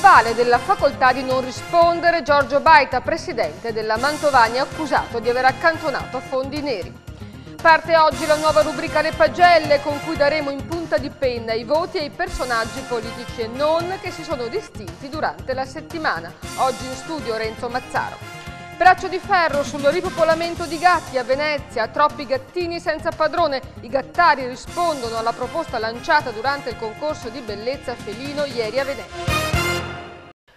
avvale della facoltà di non rispondere Giorgio Baita, presidente della Mantovani, accusato di aver accantonato fondi neri. Parte oggi la nuova rubrica Le Pagelle, con cui daremo in punta di penna i voti ai personaggi politici e non che si sono distinti durante la settimana. Oggi in studio Renzo Mazzaro. Braccio di ferro sul ripopolamento di gatti a Venezia, troppi gattini senza padrone. I gattari rispondono alla proposta lanciata durante il concorso di bellezza felino ieri a Venezia.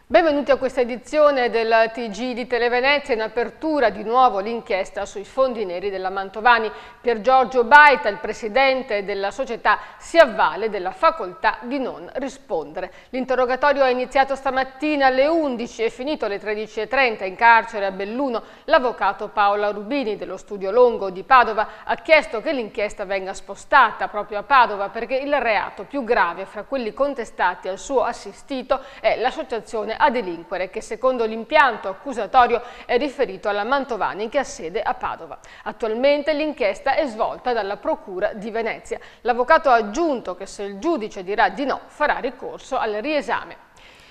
Benvenuti a questa edizione del TG di Televenezia. In apertura di nuovo l'inchiesta sui fondi neri della Mantovani. Pier Giorgio Baita, il presidente della società, si avvale della facoltà di non rispondere. L'interrogatorio è iniziato stamattina alle 11 e finito alle 13:30 in carcere a Belluno. L'avvocato Paola Rubini dello Studio Longo di Padova ha chiesto che l'inchiesta venga spostata proprio a Padova perché il reato più grave fra quelli contestati al suo assistito è l'associazione a delinquere, che secondo l'impianto accusatorio è riferito alla Mantovani, che ha sede a Padova. Attualmente l'inchiesta è svolta dalla Procura di Venezia. L'avvocato ha aggiunto che se il giudice dirà di no farà ricorso al riesame.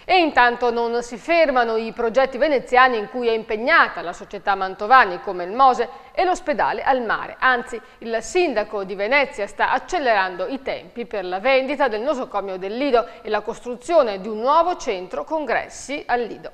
E intanto non si fermano i progetti veneziani in cui è impegnata la società Mantovani, come il Mose e l'ospedale al mare. Anzi, il sindaco di Venezia sta accelerando i tempi per la vendita del nosocomio del Lido e la costruzione di un nuovo centro congressi al Lido.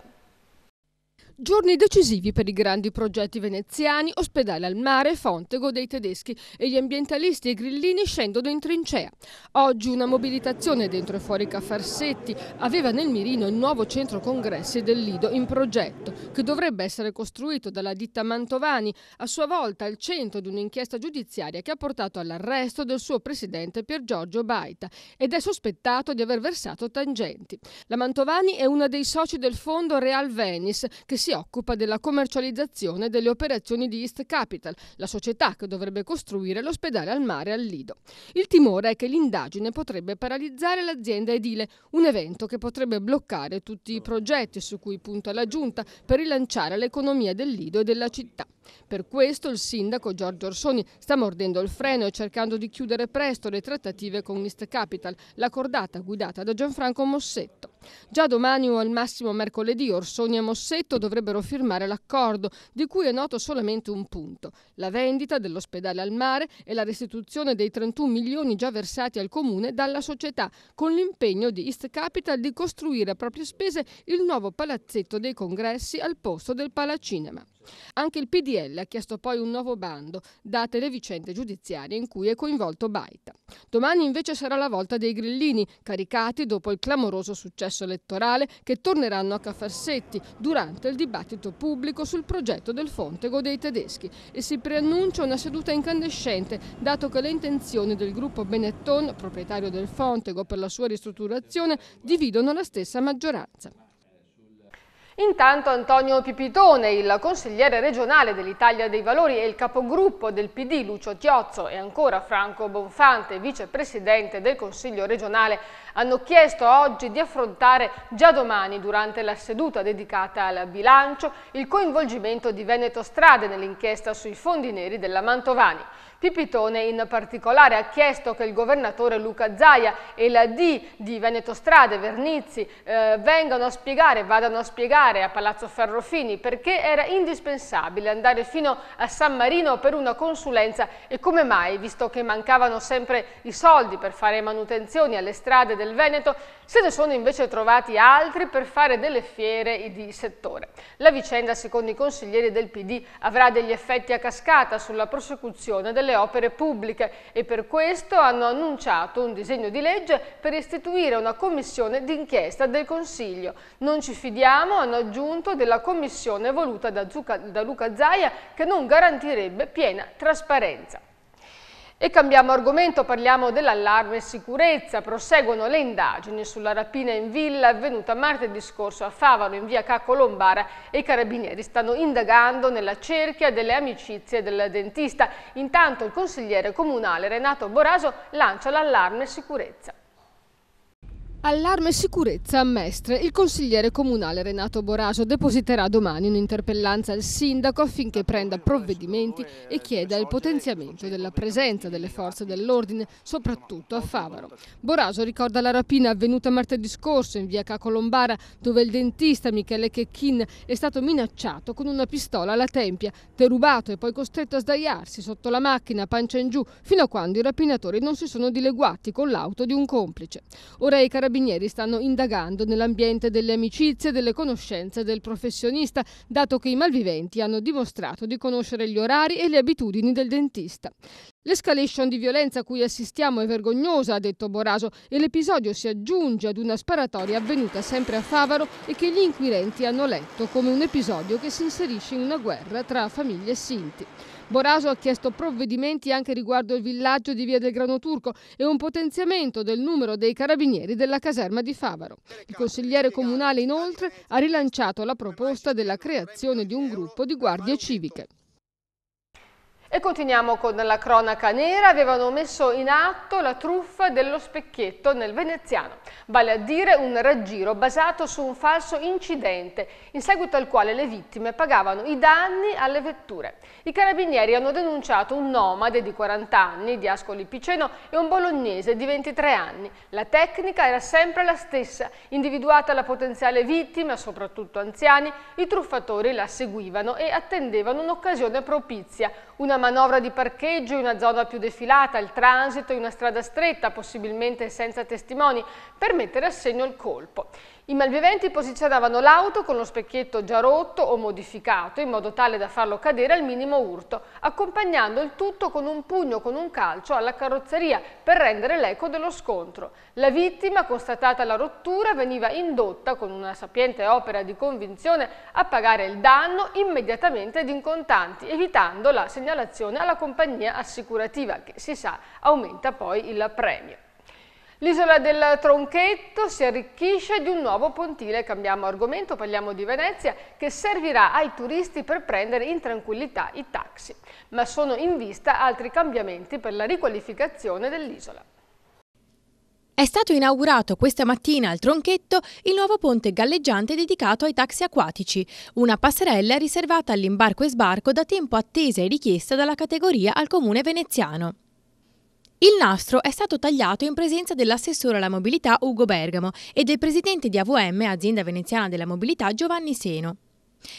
Giorni decisivi per i grandi progetti veneziani, ospedale al mare, Fontego dei tedeschi, e gli ambientalisti e grillini scendono in trincea. Oggi una mobilitazione dentro e fuori Caffarsetti aveva nel mirino il nuovo centro congressi del Lido in progetto, che dovrebbe essere costruito dalla ditta Mantovani, a sua volta al centro di un'inchiesta giudiziaria che ha portato all'arresto del suo presidente Pier Giorgio Baita ed è sospettato di aver versato tangenti. La Mantovani è una dei soci del fondo Real Venice, che si occupa della commercializzazione delle operazioni di East Capital, la società che dovrebbe costruire l'ospedale al mare al Lido. Il timore è che l'indagine potrebbe paralizzare l'azienda edile, un evento che potrebbe bloccare tutti i progetti su cui punta la Giunta per rilanciare l'economia del Lido e della città. Per questo il sindaco Giorgio Orsoni sta mordendo il freno e cercando di chiudere presto le trattative con East Capital, la cordata guidata da Gianfranco Mossetto. Già domani o al massimo mercoledì Orsoni e Mossetto dovrebbero firmare l'accordo, di cui è noto solamente un punto: la vendita dell'ospedale al mare e la restituzione dei 31 milioni già versati al comune dalla società, con l'impegno di East Capital di costruire a proprie spese il nuovo palazzetto dei congressi al posto del Palacinema. Anche il PDL ha chiesto poi un nuovo bando, date le vicende giudiziarie in cui è coinvolto Baita. Domani invece sarà la volta dei grillini, caricati dopo il clamoroso successo elettorale, che torneranno a Caffarsetti durante il dibattito pubblico sul progetto del Fontego dei tedeschi, e si preannuncia una seduta incandescente, dato che le intenzioni del gruppo Benetton, proprietario del Fontego per la sua ristrutturazione, dividono la stessa maggioranza. Intanto Antonio Pipitone, il consigliere regionale dell'Italia dei Valori e il capogruppo del PD Lucio Tiozzo, e ancora Franco Bonfante, vicepresidente del Consiglio regionale, hanno chiesto oggi di affrontare già domani, durante la seduta dedicata al bilancio, il coinvolgimento di Veneto Strade nell'inchiesta sui fondi neri della Mantovani. Pipitone in particolare ha chiesto che il governatore Luca Zaia e la D di Veneto Strade, Vernizzi, vadano a spiegare a Palazzo Ferrofini perché era indispensabile andare fino a San Marino per una consulenza e come mai, visto che mancavano sempre i soldi per fare manutenzioni alle strade del Veneto, se ne sono invece trovati altri per fare delle fiere di settore. La vicenda, secondo i consiglieri del PD, avrà degli effetti a cascata sulla prosecuzione delle opere pubbliche e per questo hanno annunciato un disegno di legge per istituire una commissione d'inchiesta del Consiglio. Non ci fidiamo, hanno aggiunto, della commissione voluta da Luca Zaia, che non garantirebbe piena trasparenza. E cambiamo argomento, parliamo dell'allarme sicurezza. Proseguono le indagini sulla rapina in villa avvenuta martedì scorso a Favaro, in via Cacco Lombara, e i carabinieri stanno indagando nella cerchia delle amicizie del dentista. Intanto il consigliere comunale Renato Boraso lancia l'allarme sicurezza. Allarme sicurezza a Mestre. Il consigliere comunale Renato Boraso depositerà domani un'interpellanza al sindaco affinché prenda provvedimenti e chieda il potenziamento della presenza delle forze dell'ordine, soprattutto a Favaro. Boraso ricorda la rapina avvenuta martedì scorso in via Cacolombara, dove il dentista Michele Checchin è stato minacciato con una pistola alla tempia, derubato e poi costretto a sdraiarsi sotto la macchina, pancia in giù, fino a quando i rapinatori non si sono dileguati con l'auto di un complice. Ora i carabinieri stanno indagando nell'ambiente delle amicizie e delle conoscenze del professionista, dato che i malviventi hanno dimostrato di conoscere gli orari e le abitudini del dentista. L'escalation di violenza a cui assistiamo è vergognosa, ha detto Boraso, e l'episodio si aggiunge ad una sparatoria avvenuta sempre a Favaro e che gli inquirenti hanno letto come un episodio che si inserisce in una guerra tra famiglie sinti. Boraso ha chiesto provvedimenti anche riguardo il villaggio di Via del Grano Turco e un potenziamento del numero dei carabinieri della caserma di Favaro. Il consigliere comunale inoltre ha rilanciato la proposta della creazione di un gruppo di guardie civiche. E continuiamo con la cronaca nera. Avevano messo in atto la truffa dello specchietto nel veneziano, vale a dire un raggiro basato su un falso incidente, in seguito al quale le vittime pagavano i danni alle vetture. I carabinieri hanno denunciato un nomade di 40 anni di Ascoli Piceno e un bolognese di 23 anni. La tecnica era sempre la stessa: individuata la potenziale vittima, soprattutto anziani, i truffatori la seguivano e attendevano un'occasione propizia, una manovra di parcheggio in una zona più defilata, il transito in una strada stretta, possibilmente senza testimoni, per mettere a segno il colpo. I malviventi posizionavano l'auto con lo specchietto già rotto o modificato in modo tale da farlo cadere al minimo urto, accompagnando il tutto con un pugno con un calcio alla carrozzeria per rendere l'eco dello scontro. La vittima, constatata la rottura, veniva indotta con una sapiente opera di convinzione a pagare il danno immediatamente ed in contanti, evitando la segnalazione alla compagnia assicurativa che, si sa, aumenta poi il premio. L'isola del Tronchetto si arricchisce di un nuovo pontile. Cambiamo argomento, parliamo di Venezia, che servirà ai turisti per prendere in tranquillità i taxi. Ma sono in vista altri cambiamenti per la riqualificazione dell'isola. È stato inaugurato questa mattina al Tronchetto il nuovo ponte galleggiante dedicato ai taxi acquatici, una passerella riservata all'imbarco e sbarco da tempo attesa e richiesta dalla categoria al comune veneziano. Il nastro è stato tagliato in presenza dell'assessore alla mobilità Ugo Bergamo e del presidente di AVM, azienda veneziana della mobilità, Giovanni Seno.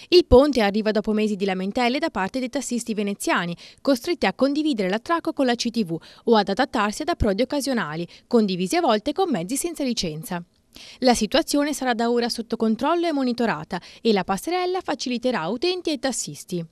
Il ponte arriva dopo mesi di lamentele da parte dei tassisti veneziani, costretti a condividere l'attracco con la CTV o ad adattarsi ad approdi occasionali, condivisi a volte con mezzi senza licenza. La situazione sarà da ora sotto controllo e monitorata e la passerella faciliterà utenti e tassisti.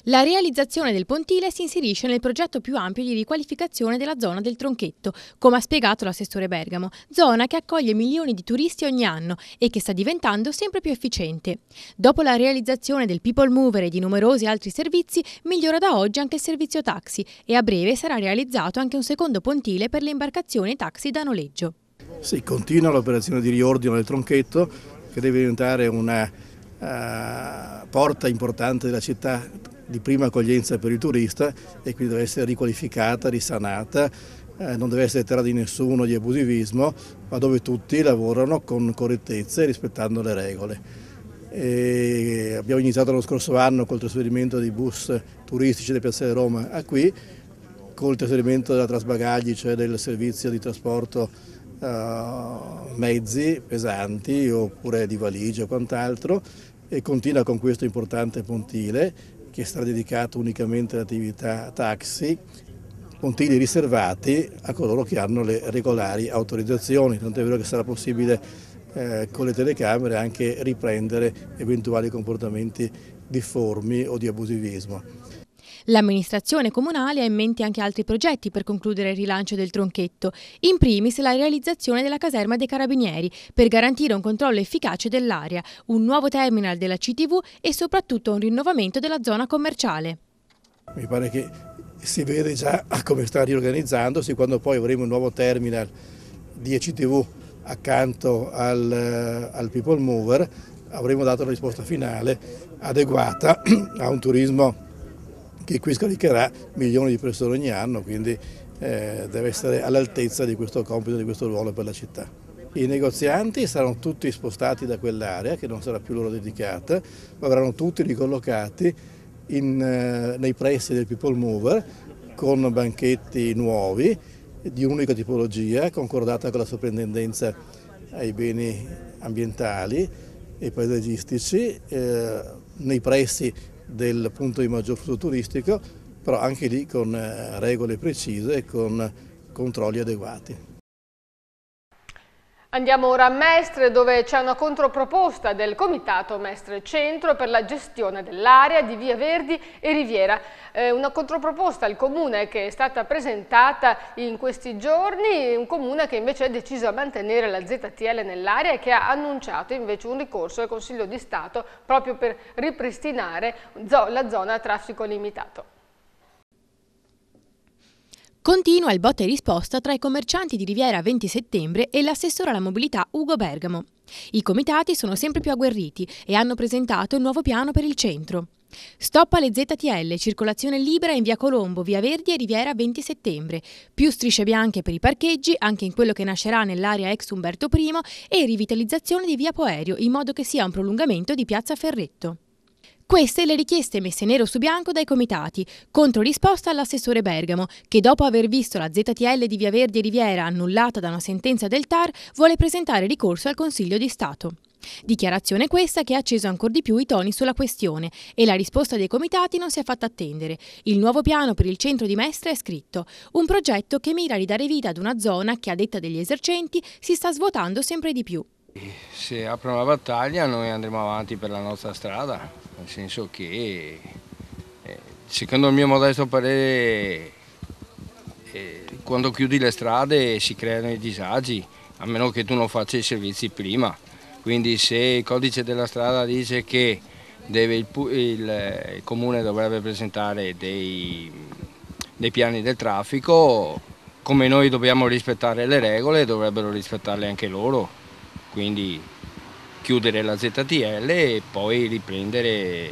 La realizzazione del pontile si inserisce nel progetto più ampio di riqualificazione della zona del Tronchetto, come ha spiegato l'assessore Bergamo, zona che accoglie milioni di turisti ogni anno e che sta diventando sempre più efficiente. Dopo la realizzazione del People Mover e di numerosi altri servizi, migliora da oggi anche il servizio taxi e a breve sarà realizzato anche un secondo pontile per le imbarcazioni taxi da noleggio. Sì, continua l'operazione di riordino del Tronchetto, che deve diventare una porta importante della città di prima accoglienza per il turista e quindi deve essere riqualificata, risanata, non deve essere terra di nessuno, di abusivismo, ma dove tutti lavorano con correttezza e rispettando le regole. Abbiamo iniziato lo scorso anno col trasferimento dei bus turistici del Piazzale Roma a qui, col trasferimento della trasbagagli, cioè del servizio di trasporto mezzi pesanti oppure di valigie o quant'altro, e continua con questo importante pontile che sarà dedicato unicamente all'attività taxi, pontili riservati a coloro che hanno le regolari autorizzazioni, tant'è vero che sarà possibile con le telecamere anche riprendere eventuali comportamenti difformi o di abusivismo. L'amministrazione comunale ha in mente anche altri progetti per concludere il rilancio del Tronchetto, in primis la realizzazione della caserma dei Carabinieri per garantire un controllo efficace dell'area, un nuovo terminal della CTV e soprattutto un rinnovamento della zona commerciale. Mi pare che si vede già come sta riorganizzandosi quando poi avremo un nuovo terminal di ECTV accanto al People Mover, avremo dato la risposta finale adeguata a un turismo che qui scaricherà milioni di persone ogni anno, quindi deve essere all'altezza di questo compito, di questo ruolo per la città. I negozianti saranno tutti spostati da quell'area, che non sarà più loro dedicata, ma verranno tutti ricollocati nei pressi del People Mover con banchetti nuovi di unica tipologia, concordata con la Soprintendenza ai beni ambientali e paesaggistici, nei pressi del punto di maggior flusso turistico, però anche lì con regole precise e con controlli adeguati. Andiamo ora a Mestre, dove c'è una controproposta del Comitato Mestre Centro per la gestione dell'area di Via Verdi e Riviera. Una controproposta al Comune che è stata presentata in questi giorni, un Comune che invece è deciso a mantenere la ZTL nell'area e che ha annunciato invece un ricorso al Consiglio di Stato proprio per ripristinare la zona a traffico limitato. Continua il botta e risposta tra i commercianti di Riviera 20 settembre e l'assessore alla mobilità Ugo Bergamo. I comitati sono sempre più agguerriti e hanno presentato il nuovo piano per il centro. Stop alle ZTL, circolazione libera in via Colombo, via Verdi e Riviera 20 settembre, più strisce bianche per i parcheggi, anche in quello che nascerà nell'area ex Umberto I, e rivitalizzazione di via Poerio, in modo che sia un prolungamento di piazza Ferretto. Queste le richieste messe nero su bianco dai comitati, contro risposta all'assessore Bergamo, che dopo aver visto la ZTL di Via Verdi e Riviera annullata da una sentenza del TAR, vuole presentare ricorso al Consiglio di Stato. Dichiarazione questa che ha acceso ancor di più i toni sulla questione e la risposta dei comitati non si è fatta attendere. Il nuovo piano per il centro di Mestre è scritto, un progetto che mira a ridare vita ad una zona che, a detta degli esercenti, si sta svuotando sempre di più. Se aprono la battaglia noi andremo avanti per la nostra strada, nel senso che secondo il mio modesto parere quando chiudi le strade si creano i disagi, a meno che tu non faccia i servizi prima. Quindi se il codice della strada dice che il comune dovrebbe presentare dei piani del traffico, come noi dobbiamo rispettare le regole, dovrebbero rispettarle anche loro. Quindi chiudere la ZTL e poi riprendere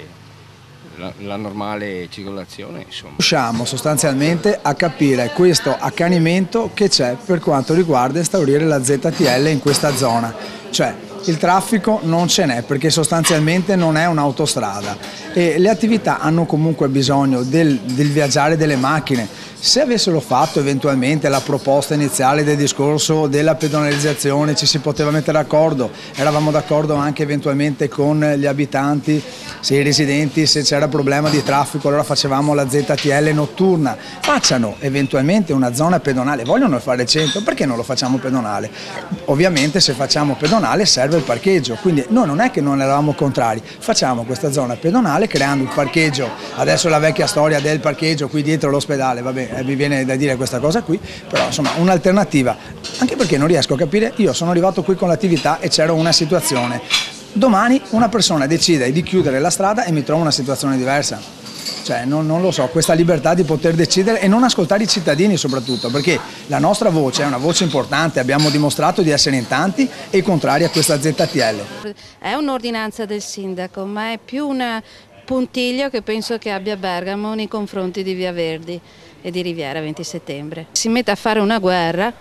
la normale circolazione. Riusciamo sostanzialmente a capire questo accanimento che c'è per quanto riguarda instaurire la ZTL in questa zona. Cioè il traffico non ce n'è perché sostanzialmente non è un'autostrada e le attività hanno comunque bisogno del viaggiare delle macchine. Se avessero fatto eventualmente la proposta iniziale del discorso della pedonalizzazione ci si poteva mettere d'accordo, eravamo d'accordo anche eventualmente con gli abitanti, se i residenti, se c'era problema di traffico allora facevamo la ZTL notturna, facciano eventualmente una zona pedonale, vogliono fare centro, perché non lo facciamo pedonale? Ovviamente se facciamo pedonale serve il parcheggio, quindi noi non è che non eravamo contrari, facciamo questa zona pedonale creando il parcheggio, adesso la vecchia storia del parcheggio qui dietro l'ospedale, vabbè. Mi viene da dire questa cosa qui, però insomma un'alternativa, anche perché non riesco a capire, io sono arrivato qui con l'attività e c'era una situazione, domani una persona decide di chiudere la strada e mi trovo una situazione diversa, cioè non lo so, questa libertà di poter decidere e non ascoltare i cittadini soprattutto, perché la nostra voce è una voce importante, abbiamo dimostrato di essere in tanti e contrari a questa ZTL. È un'ordinanza del sindaco, ma è più un puntiglio che penso che abbia Bergamo nei confronti di Via Verdi e di Riviera 20 settembre. Si mette a fare una guerra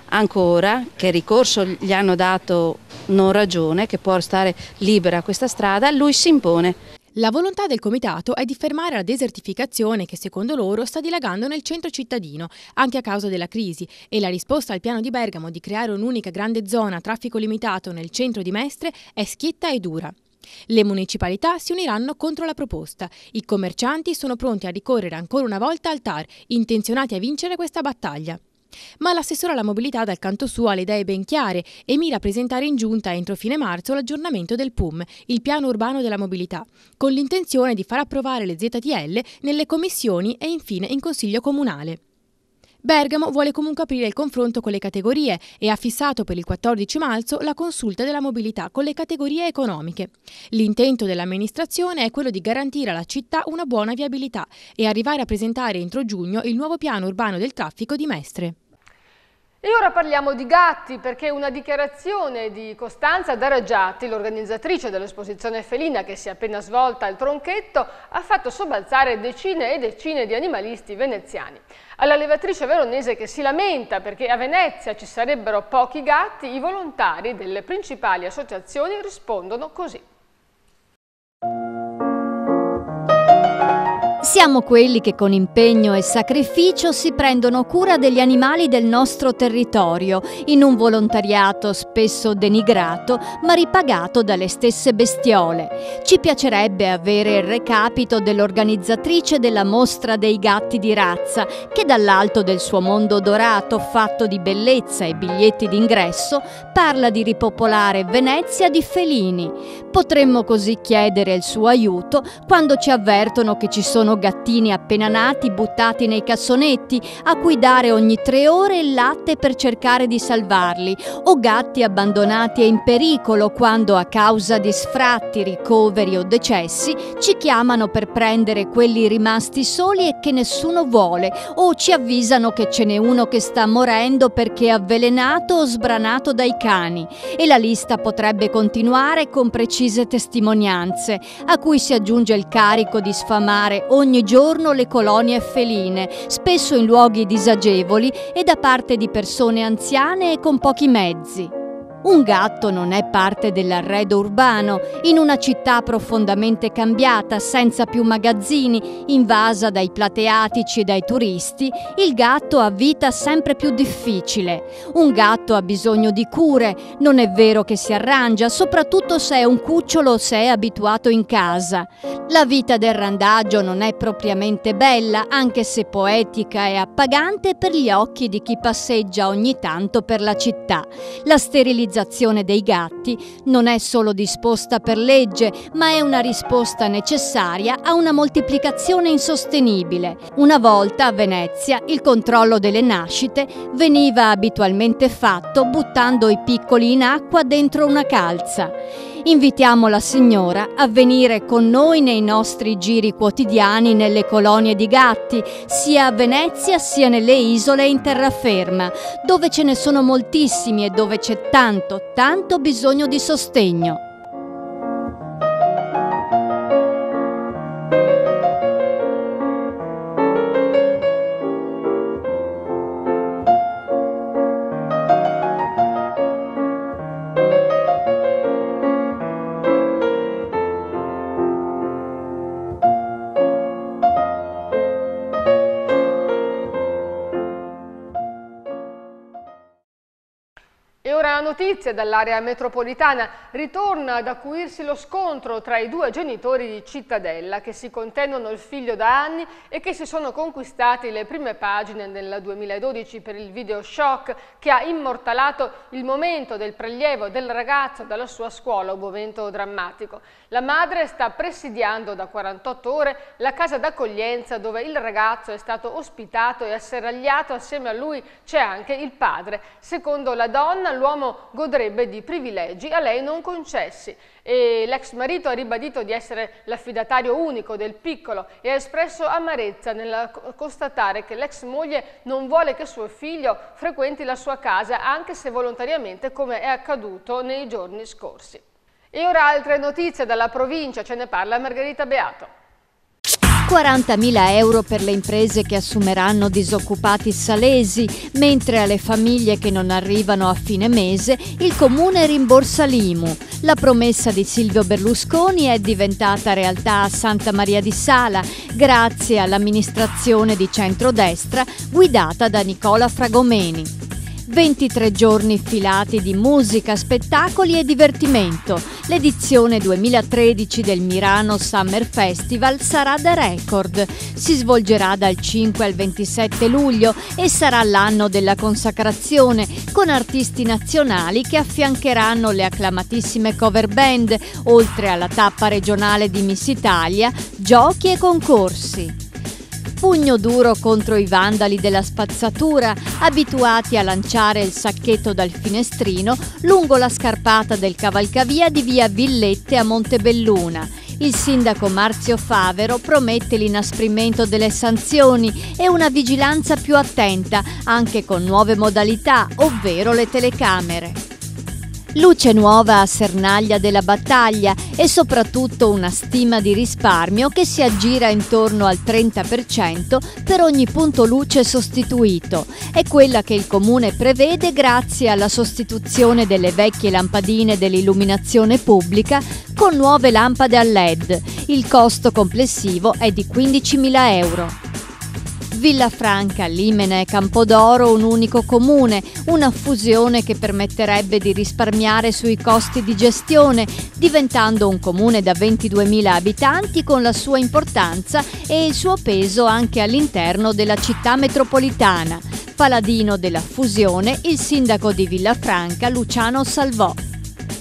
ancora, che ricorso gli hanno dato non ragione, che può stare libera questa strada, lui si impone. La volontà del comitato è di fermare la desertificazione che secondo loro sta dilagando nel centro cittadino, anche a causa della crisi, e la risposta al piano di Bergamo di creare un'unica grande zona a traffico limitato nel centro di Mestre è schietta e dura. Le municipalità si uniranno contro la proposta. I commercianti sono pronti a ricorrere ancora una volta al TAR, intenzionati a vincere questa battaglia. Ma l'assessore alla mobilità dal canto suo ha le idee ben chiare e mira a presentare in giunta entro fine marzo l'aggiornamento del PUM, il piano urbano della mobilità, con l'intenzione di far approvare le ZTL nelle commissioni e infine in Consiglio Comunale. Bergamo vuole comunque aprire il confronto con le categorie e ha fissato per il 14 marzo la consulta della mobilità con le categorie economiche. L'intento dell'amministrazione è quello di garantire alla città una buona viabilità e arrivare a presentare entro giugno il nuovo piano urbano del traffico di Mestre. E ora parliamo di gatti, perché una dichiarazione di Costanza Daraggiatti, l'organizzatrice dell'esposizione felina che si è appena svolta al Tronchetto, ha fatto sobbalzare decine e decine di animalisti veneziani. All'allevatrice veronese che si lamenta perché a Venezia ci sarebbero pochi gatti, i volontari delle principali associazioni rispondono così. Siamo quelli che con impegno e sacrificio si prendono cura degli animali del nostro territorio, in un volontariato spesso denigrato, ma ripagato dalle stesse bestiole. Ci piacerebbe avere il recapito dell'organizzatrice della Mostra dei Gatti di Razza, che dall'alto del suo mondo dorato, fatto di bellezza e biglietti d'ingresso, parla di ripopolare Venezia di felini. Potremmo così chiedere il suo aiuto quando ci avvertono che ci sono gattini appena nati buttati nei cassonetti a cui dare ogni 3 ore il latte per cercare di salvarli, o gatti abbandonati e in pericolo quando a causa di sfratti, ricoveri o decessi ci chiamano per prendere quelli rimasti soli e che nessuno vuole, o ci avvisano che ce n'è uno che sta morendo perché avvelenato o sbranato dai cani. E la lista potrebbe continuare con precise testimonianze, a cui si aggiunge il carico di sfamare ogni giorno le colonie feline, spesso in luoghi disagevoli e da parte di persone anziane e con pochi mezzi. Un gatto non è parte dell'arredo urbano. In una città profondamente cambiata, senza più magazzini, invasa dai plateatici e dai turisti, il gatto ha vita sempre più difficile. Un gatto ha bisogno di cure, non è vero che si arrangia, soprattutto se è un cucciolo o se è abituato in casa. La vita del randaggio non è propriamente bella, anche se poetica e appagante per gli occhi di chi passeggia ogni tanto per la città. La sterilizzazione dei gatti non è solo disposta per legge, ma è una risposta necessaria a una moltiplicazione insostenibile. Una volta a Venezia il controllo delle nascite veniva abitualmente fatto buttando i piccoli in acqua dentro una calza. Invitiamo la signora a venire con noi nei nostri giri quotidiani nelle colonie di gatti, sia a Venezia sia nelle isole e in terraferma, dove ce ne sono moltissimi e dove c'è tanto bisogno di sostegno. E ora notizie dall'area metropolitana. Ritorna ad acuirsi lo scontro tra i 2 genitori di Cittadella che si contendono il figlio da anni e che si sono conquistati le prime pagine nel 2012 per il video shock che ha immortalato il momento del prelievo del ragazzo dalla sua scuola, un momento drammatico. La madre sta presidiando da 48 ore la casa d'accoglienza dove il ragazzo è stato ospitato e asserragliato. Assieme a lui c'è anche il padre. Secondo la donna, l'uomo godrebbe di privilegi a lei non concessi e l'ex marito ha ribadito di essere l'affidatario unico del piccolo e ha espresso amarezza nel constatare che l'ex moglie non vuole che suo figlio frequenti la sua casa, anche se volontariamente, come è accaduto nei giorni scorsi. E ora altre notizie dalla provincia, ce ne parla Margherita Beato. 40.000 euro per le imprese che assumeranno disoccupati salesi, mentre alle famiglie che non arrivano a fine mese il Comune rimborsa l'IMU. La promessa di Silvio Berlusconi è diventata realtà a Santa Maria di Sala grazie all'amministrazione di centrodestra guidata da Nicola Fragomeni. 23 giorni filati di musica, spettacoli e divertimento. L'edizione 2013 del Mirano Summer Festival sarà da record. Si svolgerà dal 5 al 27 luglio e sarà l'anno della consacrazione, con artisti nazionali che affiancheranno le acclamatissime cover band, oltre alla tappa regionale di Miss Italia, giochi e concorsi. Pugno duro contro i vandali della spazzatura, abituati a lanciare il sacchetto dal finestrino lungo la scarpata del cavalcavia di via Villette a Montebelluna. Il sindaco Marzio Favero promette l'inasprimento delle sanzioni e una vigilanza più attenta, anche con nuove modalità, ovvero le telecamere. Luce nuova a Sernaglia della Battaglia e soprattutto una stima di risparmio che si aggira intorno al 30% per ogni punto luce sostituito. È quella che il comune prevede grazie alla sostituzione delle vecchie lampadine dell'illuminazione pubblica con nuove lampade a LED. Il costo complessivo è di 15.000 euro. Villafranca, Limena e Campodoro un unico comune, una fusione che permetterebbe di risparmiare sui costi di gestione, diventando un comune da 22.000 abitanti con la sua importanza e il suo peso anche all'interno della città metropolitana. Paladino della fusione, il sindaco di Villafranca Luciano Salvò.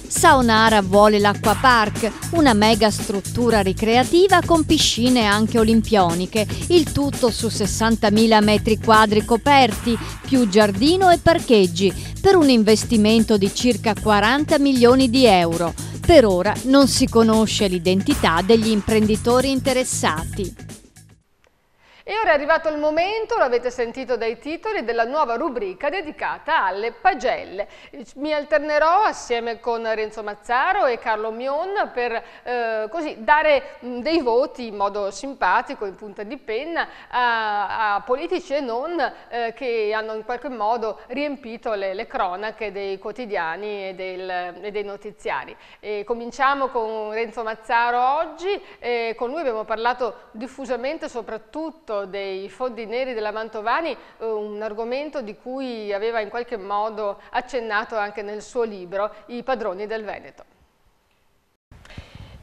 Saonara vuole l'acquapark, una mega struttura ricreativa con piscine anche olimpioniche, il tutto su 60.000 metri quadri coperti, più giardino e parcheggi, per un investimento di circa 40 milioni di euro. Per ora non si conosce l'identità degli imprenditori interessati. E ora è arrivato il momento, l'avete sentito dai titoli, della nuova rubrica dedicata alle pagelle. Mi alternerò assieme con Renzo Mazzaro e Carlo Mion per così dare dei voti in modo simpatico, in punta di penna, a politici e non che hanno in qualche modo riempito le cronache dei quotidiani e dei notiziari. Cominciamo con Renzo Mazzaro oggi, con lui abbiamo parlato diffusamente soprattutto dei fondi neri della Mantovani, un argomento di cui aveva in qualche modo accennato anche nel suo libro I padroni del Veneto.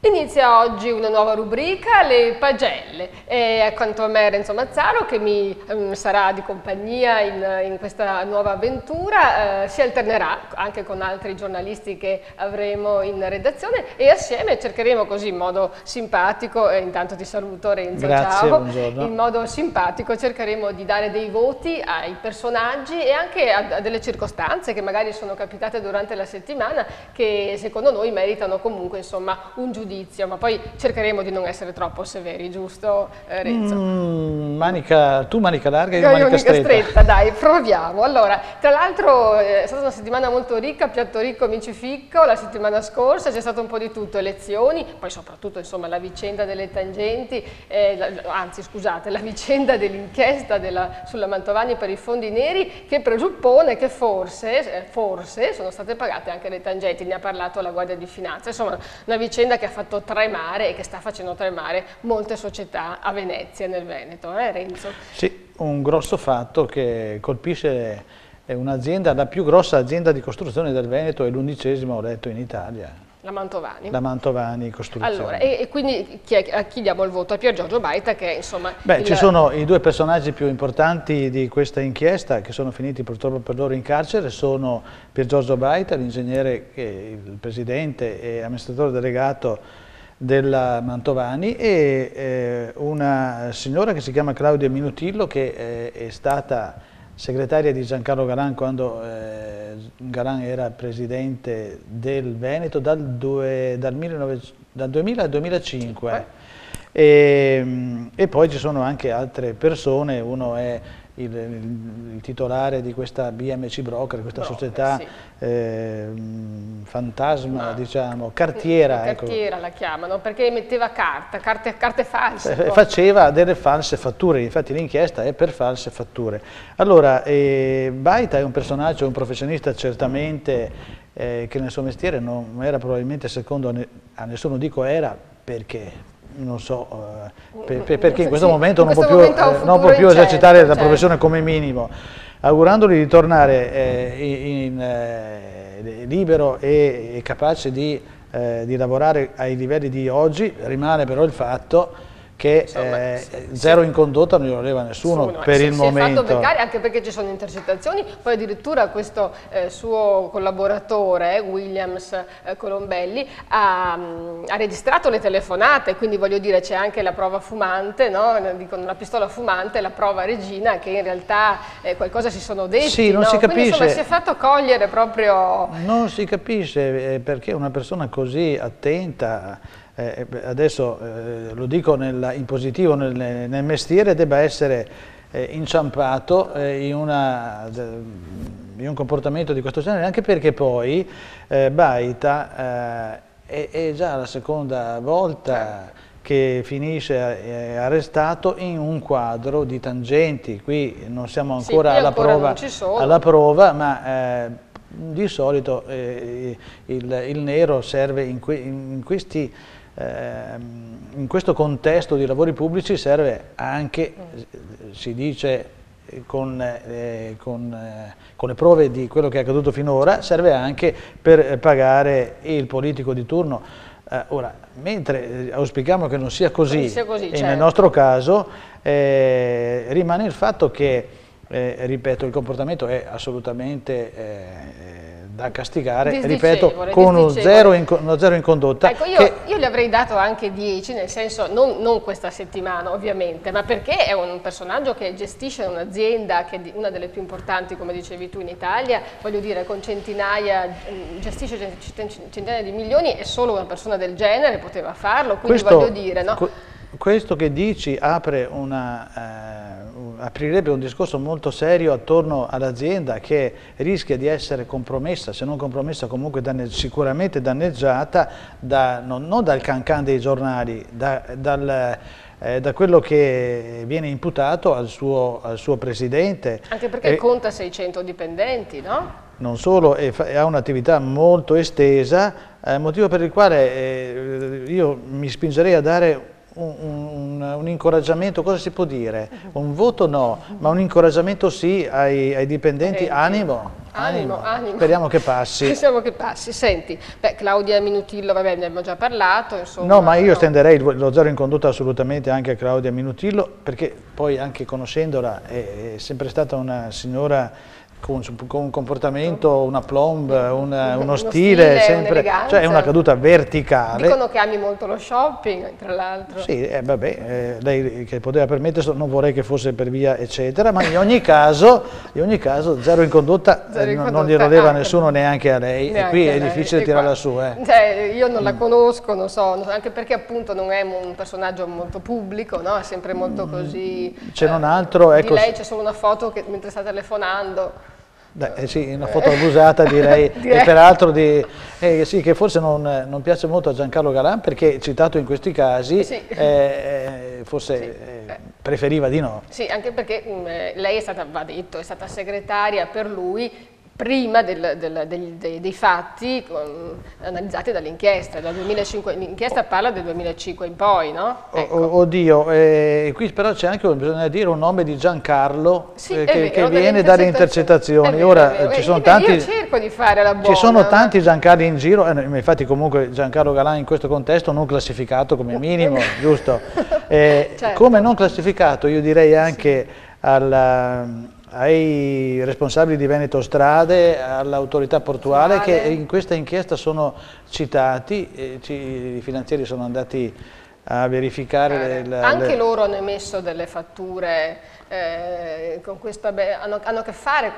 Inizia oggi una nuova rubrica, le pagelle. È accanto a me Renzo Mazzaro che mi sarà di compagnia in questa nuova avventura, si alternerà anche con altri giornalisti che avremo in redazione e assieme cercheremo così in modo simpatico, intanto ti saluto Renzo, grazie, ciao, buongiorno. In modo simpatico cercheremo di dare dei voti ai personaggi e anche a delle circostanze che magari sono capitate durante la settimana che secondo noi meritano comunque insomma un giudizio. Ma poi cercheremo di non essere troppo severi, giusto Renzo? Tu manica larga e io manica stretta. Dai, proviamo. Allora, tra l'altro è stata una settimana molto ricca, piatto ricco, amici ficco, la settimana scorsa c'è stato un po' di tutto, elezioni, poi soprattutto insomma la vicenda delle tangenti, anzi scusate, la vicenda dell'inchiesta sulla Mantovani per i fondi neri che presuppone che forse sono state pagate anche le tangenti, ne ha parlato la Guardia di Finanza, insomma una vicenda che ha fatto tremare e che sta facendo tremare molte società a Venezia, nel Veneto, Renzo? Sì, un grosso fatto che colpisce un'azienda, la più grossa azienda di costruzione del Veneto e l'11ª ho letto in Italia. La Mantovani. La Mantovani Costruzioni. Allora, e quindi a chi diamo il voto? A Pier Giorgio Baita che insomma... Ci sono i due personaggi più importanti di questa inchiesta che sono finiti purtroppo per loro in carcere, sono Pier Giorgio Baita, l'ingegnere, il presidente e amministratore delegato della Mantovani e una signora che si chiama Claudia Minutillo che è stata segretaria di Giancarlo Galan quando Galan era presidente del Veneto dal 2000 al 2005 e poi ci sono anche altre persone, uno è il titolare di questa BMC Broker, questa società sì. Fantasma, diciamo, cartiera. Cartiera la chiamano, perché metteva carte false. Faceva delle false fatture, infatti l'inchiesta è per false fatture. Allora, Baita è un personaggio, un professionista certamente che nel suo mestiere non era probabilmente secondo a nessuno, dico era perché... non so, perché in questo momento non può più esercitare la professione come minimo, augurandogli di tornare libero e capace di lavorare ai livelli di oggi. Rimane però il fatto che zero in condotta non glielo leva nessuno per il momento. Si è fatto beccare anche perché ci sono intercettazioni, poi addirittura questo suo collaboratore Williams Colombelli ha registrato le telefonate, quindi voglio dire c'è anche la prova fumante, no? Dicono una pistola fumante, la prova regina che in realtà qualcosa si sono detti. Sì, non si capisce. Quindi insomma si è fatto cogliere proprio... Non si capisce perché una persona così attenta adesso lo dico in positivo, nel mestiere, debba essere inciampato in un comportamento di questo genere, anche perché poi Baita è già la seconda volta che finisce arrestato in un quadro di tangenti. Qui non siamo ancora alla prova, ma di solito il nero serve in questo contesto di lavori pubblici, serve anche, si dice con le prove di quello che è accaduto finora, serve anche per pagare il politico di turno. Ora, mentre auspichiamo che non sia così, certo, nel nostro caso rimane il fatto che, ripeto, il comportamento è assolutamente da castigare, ripeto, con uno zero in condotta. Ecco, io gli avrei dato anche 10, nel senso, non questa settimana ovviamente, ma perché è un personaggio che gestisce un'azienda che è una delle più importanti, come dicevi tu, in Italia, voglio dire, con centinaia, gestisce centinaia di milioni, e solo una persona del genere poteva farlo, quindi voglio dire, no? Questo che dici aprirebbe un discorso molto serio attorno all'azienda, che rischia di essere compromessa, se non compromessa comunque sicuramente danneggiata, non dal cancan dei giornali, da quello che viene imputato al suo presidente. Anche perché conta 600 dipendenti, no? Non solo, ha un'attività molto estesa, motivo per il quale io mi spingerei a dare un incoraggiamento, cosa si può dire? Un voto no, ma un incoraggiamento sì ai dipendenti. Animo. Speriamo che passi. Speriamo che passi. Senti, Claudia Minutillo, vabbè, ne abbiamo già parlato, insomma. No, ma io estenderei lo zero in condotta assolutamente anche a Claudia Minutillo, perché poi, anche conoscendola, è sempre stata una signora con un comportamento, una plomb, uno stile sempre, cioè è una caduta verticale. Dicono che ami molto lo shopping, tra l'altro. Sì, vabbè, lei che poteva permettersi, non vorrei che fosse per via eccetera, ma in ogni caso zero in condotta, non glielo deve nessuno, neanche a lei, e qui è difficile tirarla su. Io non la conosco, non so, anche perché appunto non è un personaggio molto pubblico, no? È sempre molto così. C'è non altro, ecco. Di lei c'è solo una foto mentre sta telefonando. Sì, una foto abusata direi, e peraltro sì, che forse non piace molto a Giancarlo Galan, perché citato in questi casi forse preferiva di no. Sì, anche perché lei è stata, va detto, è stata segretaria per lui prima dei fatti analizzati dall'inchiesta, dal 2005, l'inchiesta parla del 2005 in poi, no? Ecco. Oddio, qui però c'è anche, bisogna dire, un nome di Giancarlo che viene dalle intercettazioni. Ora ci sono tanti, io cerco di fare la buona, ci sono tanti Giancarli in giro, infatti comunque Giancarlo Galan in questo contesto non classificato come minimo, giusto? Certo. Come non classificato io direi anche ai responsabili di Veneto Strade, all'autorità portuale, che in questa inchiesta sono citati, i finanzieri sono andati a verificare. Anche loro hanno emesso delle fatture, con questa, hanno a che fare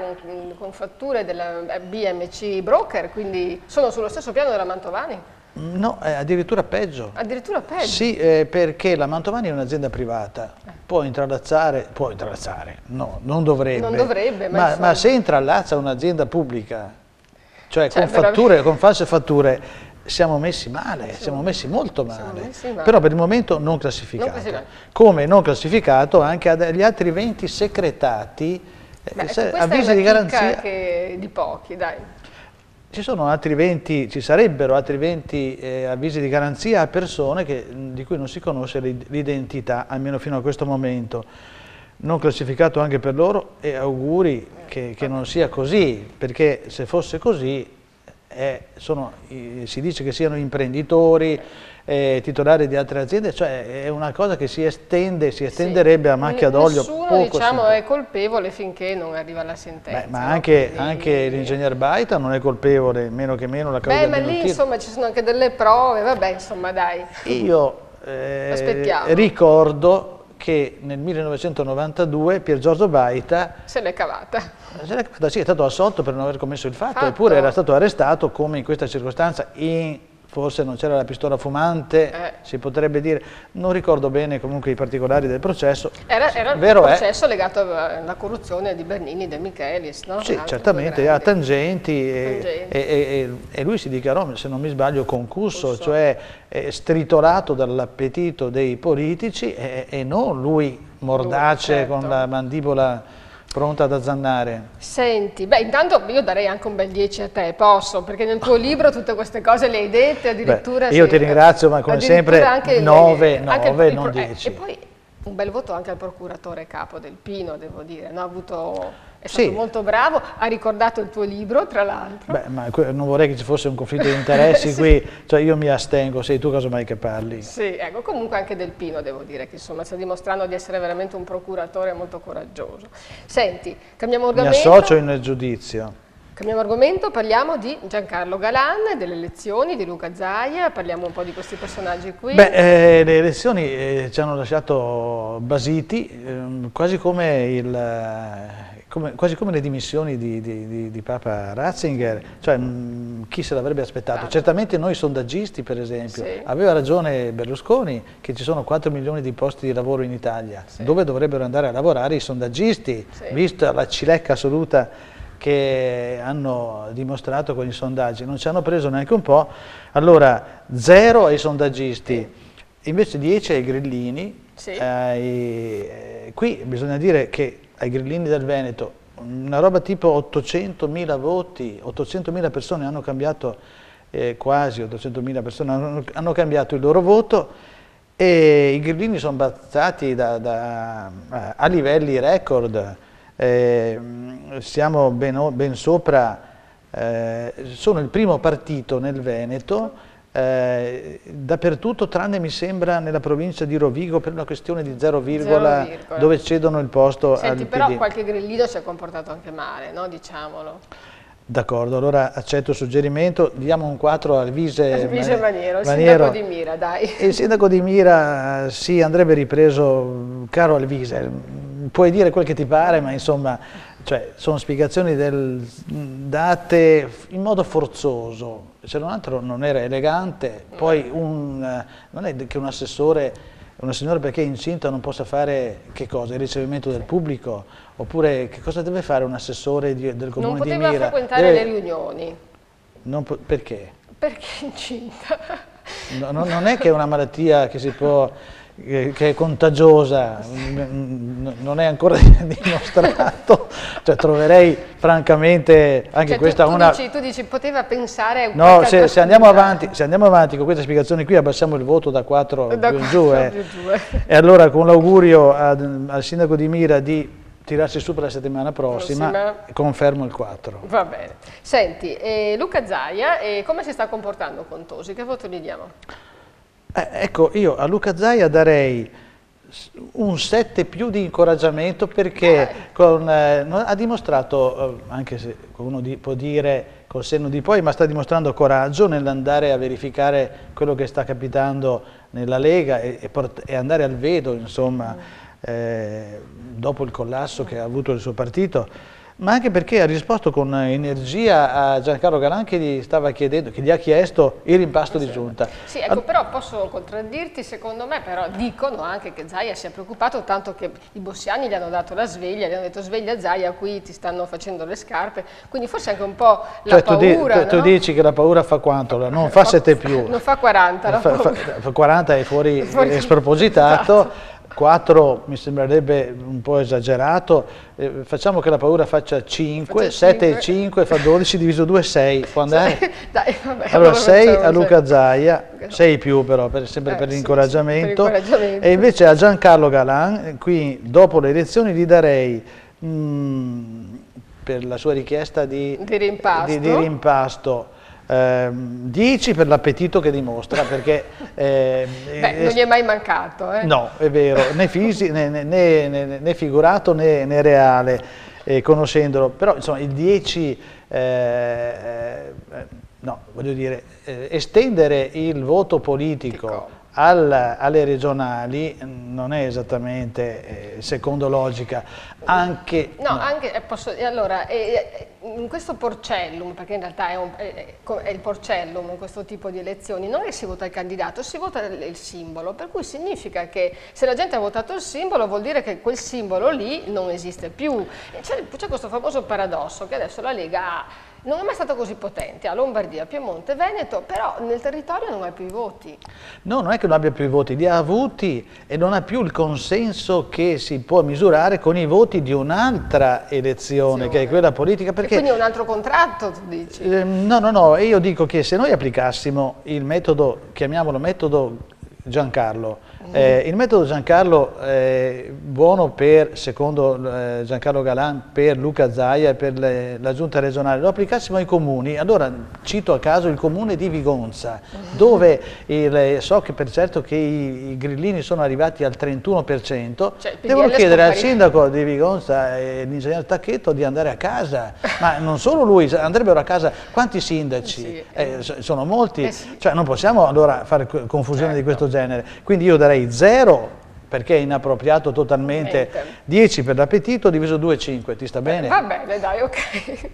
con fatture della BMC Broker, quindi sono sullo stesso piano della Mantovani? No, addirittura peggio. Addirittura peggio? Sì, perché la Mantovani è un'azienda privata, può intrallacciare, no, non dovrebbe. Non dovrebbe, ma se intrallaccia un'azienda pubblica, cioè con false fatture, siamo messi male, siamo messi molto male. Però per il momento non classificato. Come non classificato anche agli altri 20 secretati, avvisi di garanzia. Di pochi, dai. Ci sarebbero altri 20 avvisi di garanzia a persone di cui non si conosce l'identità, almeno fino a questo momento. Non classificato anche per loro, e auguri che non sia così, perché se fosse così si dice che siano imprenditori, titolari di altre aziende, cioè è una cosa che si estenderebbe a macchia d'olio. Nessuno, diciamo, è colpevole finché non arriva la sentenza. Ma anche l'ingegner Baita non è colpevole, meno che meno la Claudia Minutillo. Ma lì insomma ci sono anche delle prove, vabbè, insomma, dai. Io ricordo che nel 1992 Pier Giorgio Baita se l'è cavata. Sì, è stato assolto per non aver commesso il fatto, eppure era stato arrestato, come in questa circostanza forse non c'era la pistola fumante, si potrebbe dire, non ricordo bene comunque i particolari del processo. Era il processo legato alla corruzione di Bernini, De Michelis, no? Sì, certamente, a tangenti e lui si dichiarò, se non mi sbaglio, concusso, cioè stritolato dall'appetito dei politici e non lui mordace con la mandibola pronta ad azzannare. Senti, intanto io darei anche un bel 10 a te, posso? Perché nel tuo libro tutte queste cose le hai dette, addirittura... Io ti ringrazio, ma come sempre 9, non 10. E poi un bel voto anche al procuratore capo del Pino, devo dire, no? È stato molto bravo, ha ricordato il tuo libro, tra l'altro. Beh, ma non vorrei che ci fosse un conflitto di interessi qui, cioè io mi astengo, sei tu casomai che parli. Sì, ecco, comunque anche del Pino devo dire che insomma sta dimostrando di essere veramente un procuratore molto coraggioso. Senti, cambiamo argomento. Mi associo nel giudizio. Cambiamo argomento, parliamo di Giancarlo Galan, delle elezioni, di Luca Zaia, parliamo un po' di questi personaggi qui. Beh, le elezioni ci hanno lasciato basiti, quasi come le dimissioni di Papa Ratzinger, cioè chi se l'avrebbe aspettato? Certamente noi sondaggisti, per esempio, aveva ragione Berlusconi che ci sono 4 milioni di posti di lavoro in Italia, dove dovrebbero andare a lavorare i sondaggisti, vista la cilecca assoluta che hanno dimostrato con i sondaggi, non ci hanno preso neanche un po', allora 0 ai sondaggisti, invece 10 ai grillini, qui bisogna dire che ai grillini del Veneto una roba tipo 800.000 voti, 800.000 persone hanno cambiato, quasi 800.000 persone hanno cambiato il loro voto e i grillini sono balzati a livelli record. Siamo ben sopra, sono il primo partito nel Veneto, dappertutto tranne mi sembra nella provincia di Rovigo per una questione di 0, dove cedono il posto al PD. Però qualche grillino si è comportato anche male, no? Diciamolo. D'accordo, allora accetto il suggerimento, diamo un 4 al vice Maniero, il sindaco di Mira, dai. Il sindaco di Mira, sì, andrebbe ripreso caro Alvise, puoi dire quel che ti pare, ma insomma, cioè, sono spiegazioni date in modo forzoso, se non altro non era elegante, poi non è che un assessore, una signora perché è incinta non possa fare che cosa? Il ricevimento del pubblico? Oppure che cosa deve fare un assessore del comune di Mira? Non poteva frequentare le riunioni. Perché? Perché è incinta. Non è che è una malattia che si può... che è contagiosa, non è ancora dimostrato, cioè troverei francamente anche questa tu dici poteva pensare a no, se andiamo avanti con queste spiegazioni qui abbassiamo il voto da 4 più in giù. E allora con l'augurio al sindaco di Mira di tirarsi su per la settimana prossima. Confermo il 4. Va bene. Senti, Luca Zaia, come si sta comportando con Tosi? Che voto gli diamo? Ecco, io a Luca Zaia darei un 7 più di incoraggiamento perché ha dimostrato, anche se uno può dire col senno di poi, ma sta dimostrando coraggio nell'andare a verificare quello che sta capitando nella Lega e andare al vedo, insomma, dopo il collasso che ha avuto il suo partito. Ma anche perché ha risposto con energia a Giancarlo Galan che gli ha chiesto il rimpasto di giunta. Sì, ecco, però posso contraddirti, secondo me, però dicono anche che Zaia si è preoccupato, tanto che i bossiani gli hanno dato la sveglia, gli hanno detto sveglia Zaia, qui ti stanno facendo le scarpe, quindi forse anche un po' la paura, tu dici che la paura fa quanto? Non fa 7 più. Non fa 40 la paura. Fa 40 è fuori è spropositato. Esatto. 4 mi sembrerebbe un po' esagerato, facciamo che la paura faccia 5, 7 e 5 fa 12 diviso 2 6, quando è? Dai, vabbè, allora 6 a Luca Zaia, 6 più però, sempre per l'incoraggiamento, e invece a Giancarlo Galan, qui dopo le elezioni gli darei, per la sua richiesta di rimpasto 10 per l'appetito che dimostra, perché non gli è mai mancato. No, è vero, né figurato né reale, conoscendolo, però insomma il 10, no, voglio dire, estendere il voto politico alle regionali non è esattamente secondo logica. Anche, allora, in questo porcellum, perché in realtà è il porcellum in questo tipo di elezioni, non è che si vota il candidato, si vota il simbolo, per cui significa che se la gente ha votato il simbolo vuol dire che quel simbolo lì non esiste più. C'è questo famoso paradosso che adesso la Lega non è mai stato così potente, a Lombardia, Piemonte, Veneto, però nel territorio non ha più i voti. No, non è che non abbia più i voti, li ha avuti e non ha più il consenso che si può misurare con i voti di un'altra elezione, che è quella politica. Perché, e quindi è un altro contratto, tu dici? No, io dico che se noi applicassimo il metodo, chiamiamolo metodo Giancarlo, il metodo Giancarlo buono per, secondo Giancarlo Galan, per Luca Zaia e per la giunta regionale, lo applicassimo ai comuni. Allora cito a caso il comune di Vigonza, dove so che per certo che i grillini sono arrivati al 31%, devono chiedere al sindaco di Vigonza e l'ingegner Tacchetto di andare a casa, ma non solo lui, andrebbero a casa quanti sindaci? Sono molti, cioè non possiamo allora fare confusione di questo genere, quindi io darei 0 perché è inappropriato totalmente, 10 per l'appetito, diviso 2, 5, ti sta bene? Va bene, dai, ok.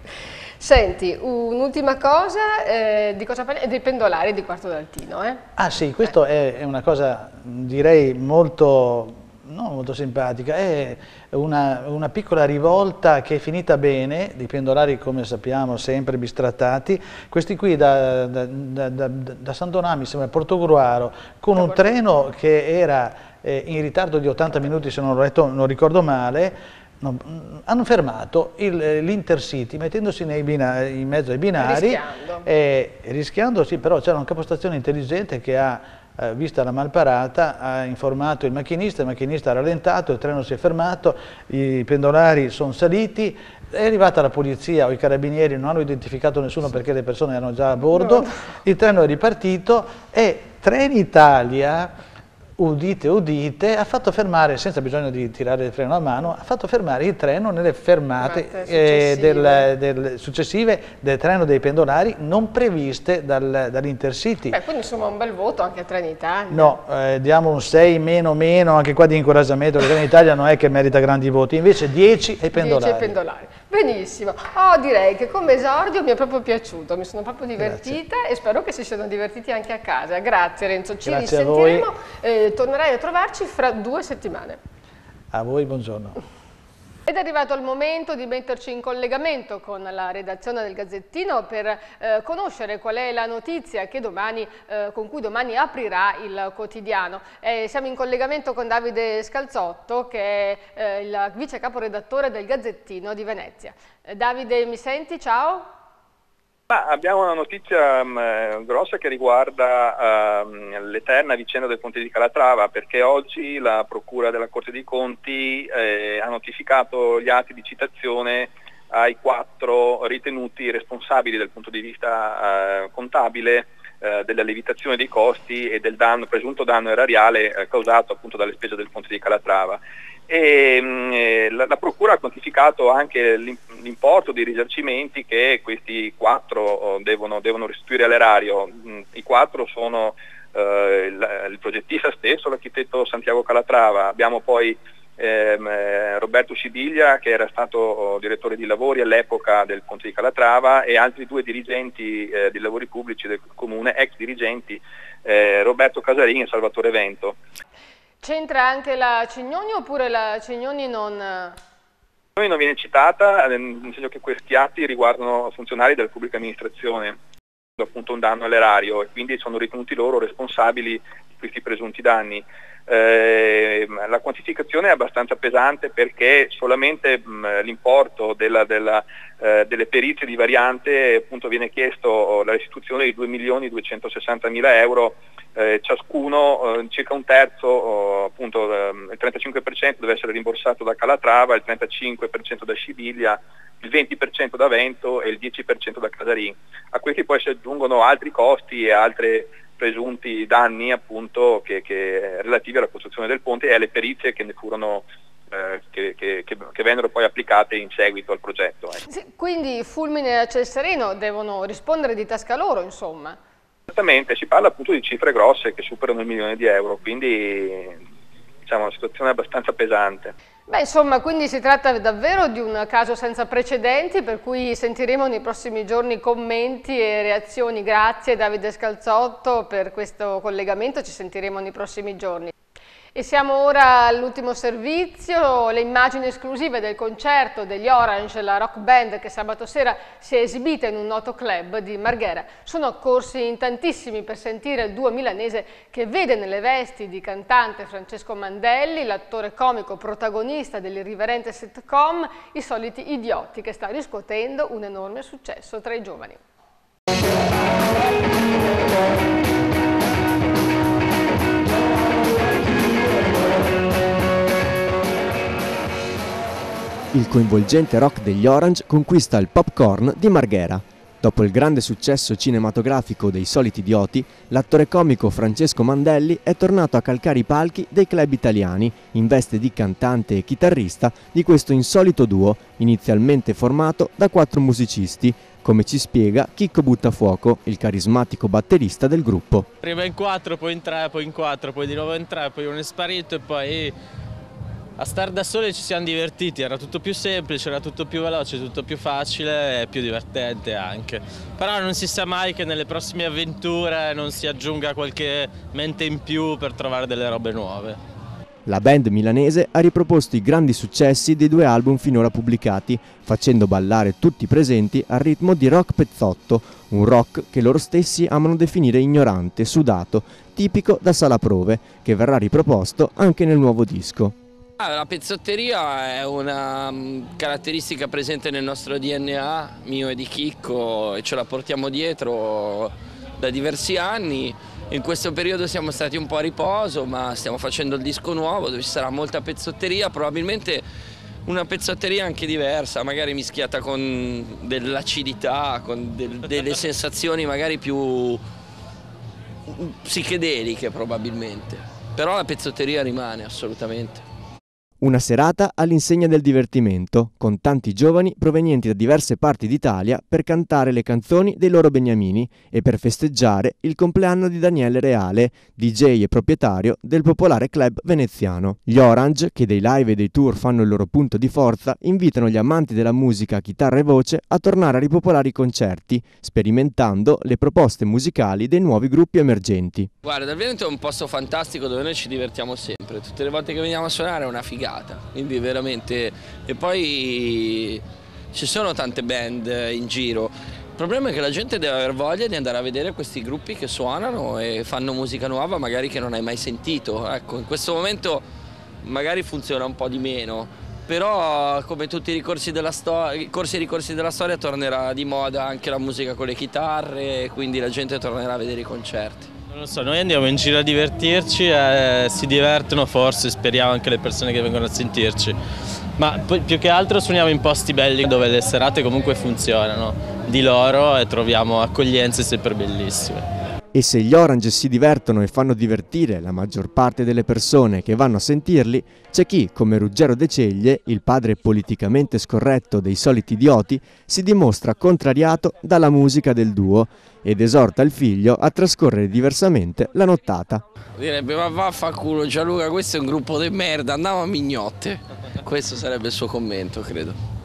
Senti, un'ultima cosa, di cosa parli? Dei pendolari di Quarto d'Altino, Ah sì, questo è una cosa, direi, molto, non molto simpatica, è una piccola rivolta che è finita bene, di pendolari come sappiamo sempre bistrattati, questi qui da San Donà, mi sembra, Portogruaro, con un treno che era in ritardo di 80 minuti se non ricordo male, hanno fermato l'Intercity mettendosi in mezzo ai binari, rischiando, sì, però c'era un capostazione intelligente che ha vista la malparata, ha informato il macchinista ha rallentato, il treno si è fermato, i pendolari sono saliti, è arrivata la polizia o i carabinieri, non hanno identificato nessuno perché le persone erano già a bordo, il treno è ripartito e Trenitalia, udite udite, ha fatto fermare, senza bisogno di tirare il freno a mano, ha fatto fermare il treno nelle fermate successive del treno dei pendolari non previste dall'Intercity. Quindi insomma un bel voto anche a Trenitalia. No, diamo un 6 meno, anche qua di incoraggiamento, perché Trenitalia non è che merita grandi voti, invece 10 ai pendolari. 10 ai pendolari. Benissimo, direi che come esordio mi è proprio piaciuto, mi sono proprio divertita. Grazie. E spero che si siano divertiti anche a casa. Grazie Renzo, ci risentiremo, tornerai a trovarci fra 2 settimane. A voi, buongiorno. Ed è arrivato il momento di metterci in collegamento con la redazione del Gazzettino per conoscere qual è la notizia che con cui domani aprirà il quotidiano. Siamo in collegamento con Davide Scalzotto, che è il vice caporedattore del Gazzettino di Venezia. Davide, mi senti? Ciao. Abbiamo una notizia grossa che riguarda l'eterna vicenda del Ponte di Calatrava, perché oggi la Procura della Corte dei Conti ha notificato gli atti di citazione ai 4 ritenuti responsabili dal punto di vista contabile della lievitazione dei costi e del presunto danno erariale causato appunto dalle spese del Ponte di Calatrava. E la Procura ha quantificato anche l'importo dei risarcimenti che questi 4 devono restituire all'erario. I 4 sono il progettista stesso, l'architetto Santiago Calatrava, abbiamo poi Roberto Scidiglia, che era stato direttore di lavori all'epoca del Ponte di Calatrava, e altri 2 dirigenti di lavori pubblici del comune, ex dirigenti, Roberto Casarin e Salvatore Vento. C'entra anche la Cignoni oppure la Cignoni non viene citata, nel senso che questi atti riguardano funzionari della pubblica amministrazione, appunto un danno all'erario, e quindi sono ritenuti loro responsabili di questi presunti danni. La quantificazione è abbastanza pesante perché solamente l'importo delle perizie di variante, appunto, viene chiesto la restituzione di 2.260.000 euro, ciascuno, circa un terzo, appunto il 35% deve essere rimborsato da Calatrava, il 35% da Scidiglia, il 20% da Vento e il 10% da Casarin. A questi poi si aggiungono altri costi e altri presunti danni, appunto, che relativi alla costruzione del ponte e alle perizie che ne furono che vennero poi applicate in seguito al progetto. Sì, quindi fulmine a ciel sereno, devono rispondere di tasca loro, insomma. Esattamente, si parla appunto di cifre grosse che superano il €1.000.000, quindi diciamo una situazione abbastanza pesante. Beh, insomma, quindi si tratta davvero di un caso senza precedenti, per cui sentiremo nei prossimi giorni commenti e reazioni. Grazie Davide Scalzotto per questo collegamento, ci sentiremo nei prossimi giorni. E siamo ora all'ultimo servizio, le immagini esclusive del concerto degli Orange, la rock band che sabato sera si è esibita in un noto club di Marghera. Sono accorsi in tantissimi per sentire il duo milanese che vede nelle vesti di cantante Francesco Mandelli, l'attore comico protagonista dell'irriverente sitcom I soliti idioti, che sta riscuotendo un enorme successo tra i giovani. Il coinvolgente rock degli Orange conquista il popcorn di Marghera. Dopo il grande successo cinematografico dei Soliti Idioti, l'attore comico Francesco Mandelli è tornato a calcare i palchi dei club italiani in veste di cantante e chitarrista di questo insolito duo, inizialmente formato da 4 musicisti, come ci spiega Chicco Buttafuoco, il carismatico batterista del gruppo. Prima in 4, poi in 3, poi in 4, poi di nuovo in 3, poi uno è sparito e poi a star da soli ci siamo divertiti, era tutto più semplice, era tutto più veloce, tutto più facile e più divertente anche. Però non si sa mai che nelle prossime avventure non si aggiunga qualche mente in più per trovare delle robe nuove. La band milanese ha riproposto i grandi successi dei 2 album finora pubblicati, facendo ballare tutti i presenti al ritmo di rock pezzotto, un rock che loro stessi amano definire ignorante, sudato, tipico da sala prove, che verrà riproposto anche nel nuovo disco. La pezzotteria è una caratteristica presente nel nostro DNA, mio e di Chicco, e ce la portiamo dietro da diversi anni. In questo periodo siamo stati un po' a riposo, ma stiamo facendo il disco nuovo dove ci sarà molta pezzotteria, probabilmente una pezzotteria anche diversa, magari mischiata con dell'acidità, con delle sensazioni magari più psichedeliche probabilmente. Però la pezzotteria rimane assolutamente. Una serata all'insegna del divertimento, con tanti giovani provenienti da diverse parti d'Italia per cantare le canzoni dei loro beniamini e per festeggiare il compleanno di Daniele Reale, DJ e proprietario del popolare club veneziano. Gli Orange, che dei live e dei tour fanno il loro punto di forza, invitano gli amanti della musica a chitarra e voce a tornare a ripopolare i concerti, sperimentando le proposte musicali dei nuovi gruppi emergenti. Guarda, il Veneto è un posto fantastico dove noi ci divertiamo sempre, tutte le volte che veniamo a suonare è una figata. Quindi veramente, e poi ci sono tante band in giro, il problema è che la gente deve aver voglia di andare a vedere questi gruppi che suonano e fanno musica nuova magari che non hai mai sentito. Ecco, in questo momento magari funziona un po' di meno, però come tutti i ricorsi e ricorsi della storia tornerà di moda anche la musica con le chitarre e quindi la gente tornerà a vedere i concerti. Non lo so, noi andiamo in giro a divertirci e si divertono forse, speriamo anche le persone che vengono a sentirci. Ma poi, più che altro suoniamo in posti belli dove le serate comunque funzionano di loro e troviamo accoglienze sempre bellissime. E se gli Orange si divertono e fanno divertire la maggior parte delle persone che vanno a sentirli, c'è chi, come Ruggero De Ceglie, il padre politicamente scorretto dei Soliti Idioti, si dimostra contrariato dalla musica del duo ed esorta il figlio a trascorrere diversamente la nottata. Direbbe: ma vaffanculo Gianluca, questo è un gruppo di merda, andiamo a mignotte. Questo sarebbe il suo commento, credo.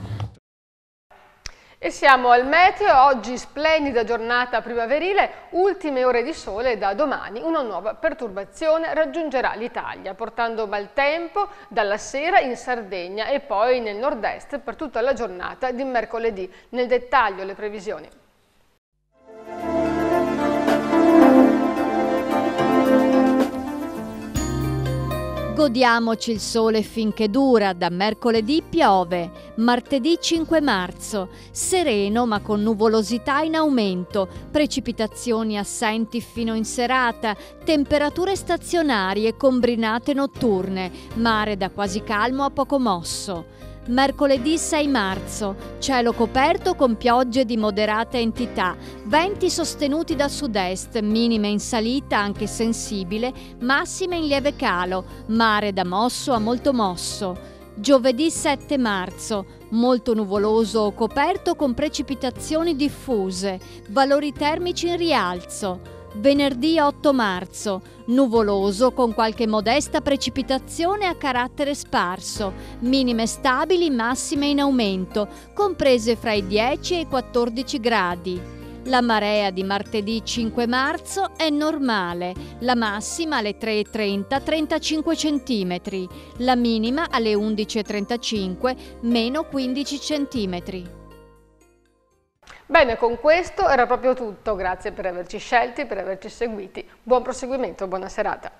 E siamo al meteo, oggi splendida giornata primaverile, ultime ore di sole e da domani una nuova perturbazione raggiungerà l'Italia, portando maltempo dalla sera in Sardegna e poi nel nord-est per tutta la giornata di mercoledì. Nel dettaglio le previsioni. Godiamoci il sole finché dura, da mercoledì piove, martedì 5 marzo, sereno ma con nuvolosità in aumento, precipitazioni assenti fino in serata, temperature stazionarie con brinate notturne, mare da quasi calmo a poco mosso. Mercoledì 6 marzo, cielo coperto con piogge di moderata entità, venti sostenuti da sud-est, minime in salita anche sensibile, massime in lieve calo, mare da mosso a molto mosso. Giovedì 7 marzo, molto nuvoloso o coperto con precipitazioni diffuse, valori termici in rialzo. Venerdì 8 marzo, nuvoloso con qualche modesta precipitazione a carattere sparso, minime stabili, massime in aumento, comprese fra i 10 e i 14 gradi. La marea di martedì 5 marzo è normale, la massima alle 3:30 35 cm, la minima alle 11:35 meno 15 cm. Bene, con questo era proprio tutto. Grazie per averci scelti, per averci seguiti. Buon proseguimento, buona serata.